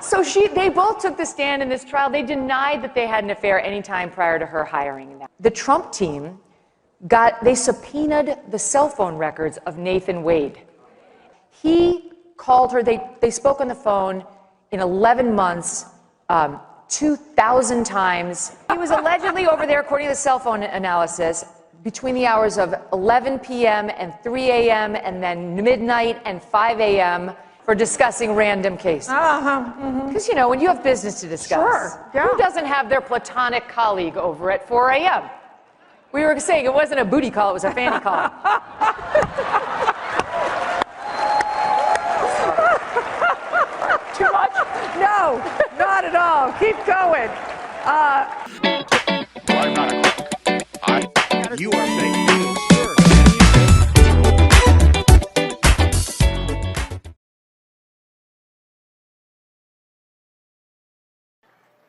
So they both took the stand in this trial. They denied that they had an affair any time prior to her hiring them. The Trump team they subpoenaed the cell phone records of Nathan Wade. He called her, they spoke on the phone in 11 months, 2,000 times. He was allegedly over there, according to the cell phone analysis, between the hours of 11 p.m. and 3 a.m. and then midnight and 5 a.m. for discussing random cases. Because, you know, when you have business to discuss, who doesn't have their platonic colleague over at 4 a.m.? We were saying it wasn't a booty call, it was a fanny call. Too much? No, not at all. Keep going. I'm not a crook. You are fake news.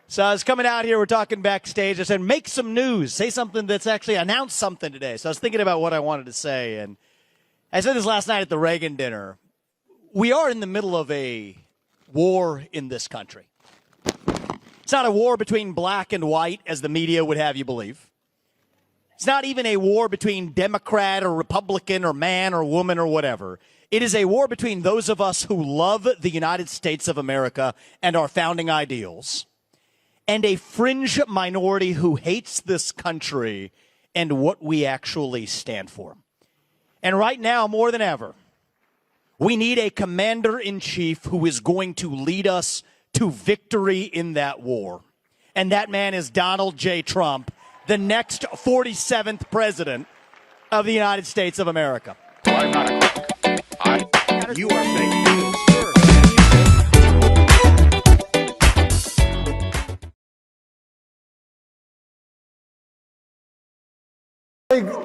So I was coming out here, we're talking backstage. I said, make some news. Say something that's actually announced something today. So I was thinking about what I wanted to say. And I said this last night at the Reagan dinner. We are in the middle of a war in this country. It's not a war between black and white, as the media would have you believe. It's not even a war between Democrat or Republican or man or woman or whatever. It is a war between those of us who love the United States of America and our founding ideals, and a fringe minority who hates this country and what we actually stand for. And right now, more than ever, we need a commander-in-chief who is going to lead us to victory in that war. And that man is Donald J. Trump, the next 47th president of the United States of America. I'm not a crook. You are fake news.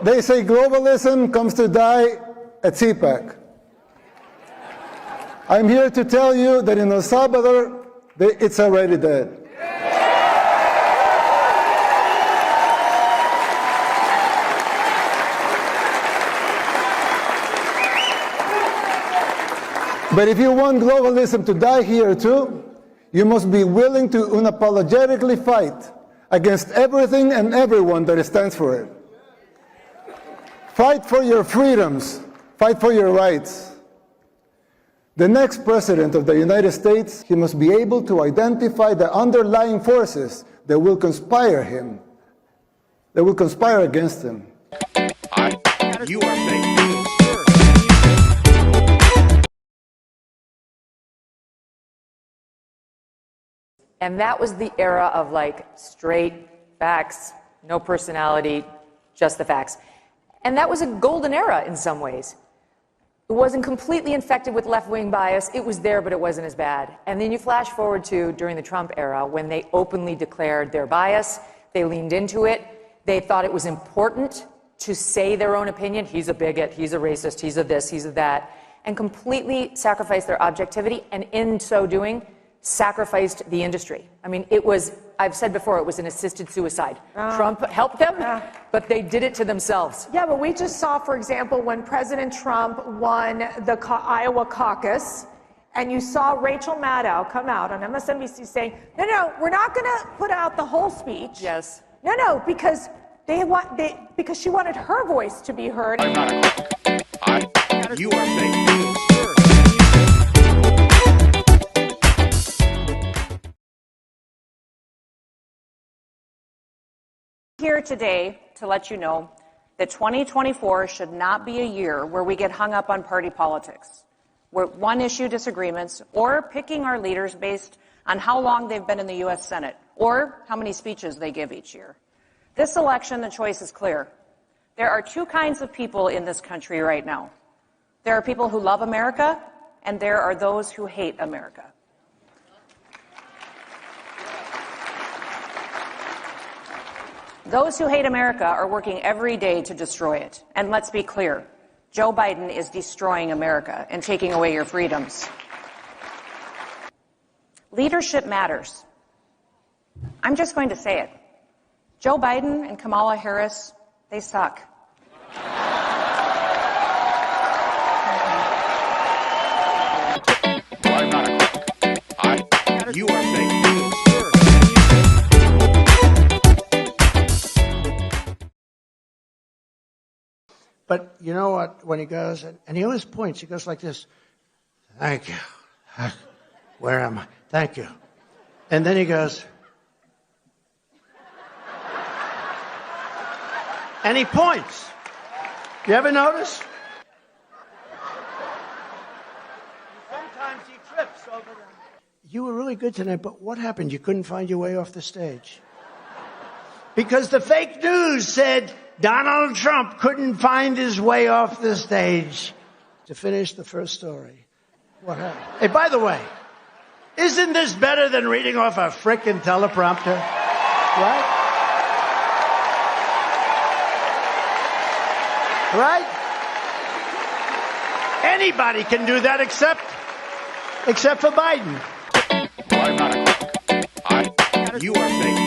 They say globalism comes to die at CPAC. I'm here to tell you that in El Salvador, it's already dead. But if you want globalism to die here too, you must be willing to unapologetically fight against everything and everyone that stands for it. Fight for your freedoms. Fight for your rights. The next president of the United States, he must be able to identify the underlying forces that will conspire against him. You are fake news. And that was the era of like straight facts, no personality, just the facts. And that was a golden era in some ways. It wasn't completely infected with left-wing bias. It was there, but it wasn't as bad. And then you flash forward to during the Trump era when they openly declared their bias. They leaned into it. They thought it was important to say their own opinion. He's a bigot. He's a racist. He's a this. He's a that. And completely sacrificed their objectivity. And in so doing, sacrificed the industry. I mean, it was, I've said before, it was an assisted suicide. Trump helped them, but they did it to themselves. Yeah, but we just saw, for example, when President Trump won the Iowa caucus, and you saw Rachel Maddow come out on MSNBC saying, no, we're not going to put out the whole speech. Yes. No, because because she wanted her voice to be heard. I'm not a crook. You are fake news. Here today to let you know that 2024 should not be a year where we get hung up on party politics, where one-issue disagreements, or picking our leaders based on how long they've been in the U.S. Senate, or how many speeches they give each year. This election, the choice is clear. There are two kinds of people in this country right now. There are people who love America, and there are those who hate America. Those who hate America are working every day to destroy it. And let's be clear, Joe Biden is destroying America and taking away your freedoms. Leadership matters. I'm just going to say it. Joe Biden and Kamala Harris, they suck. I'm not a crook. You you know what, when he goes, and he always points, he goes like this, thank you. Where am I? Thank you. And then he goes, and he points. You ever notice? Sometimes he trips over them. You were really good tonight, but what happened? You couldn't find your way off the stage. Because the fake news said Donald Trump couldn't find his way off the stage. To finish the first story, what happened? Hey, by the way, isn't this better than reading off a frickin' teleprompter? Right? Right? Anybody can do that except for Biden. I'm not a crook. You are saying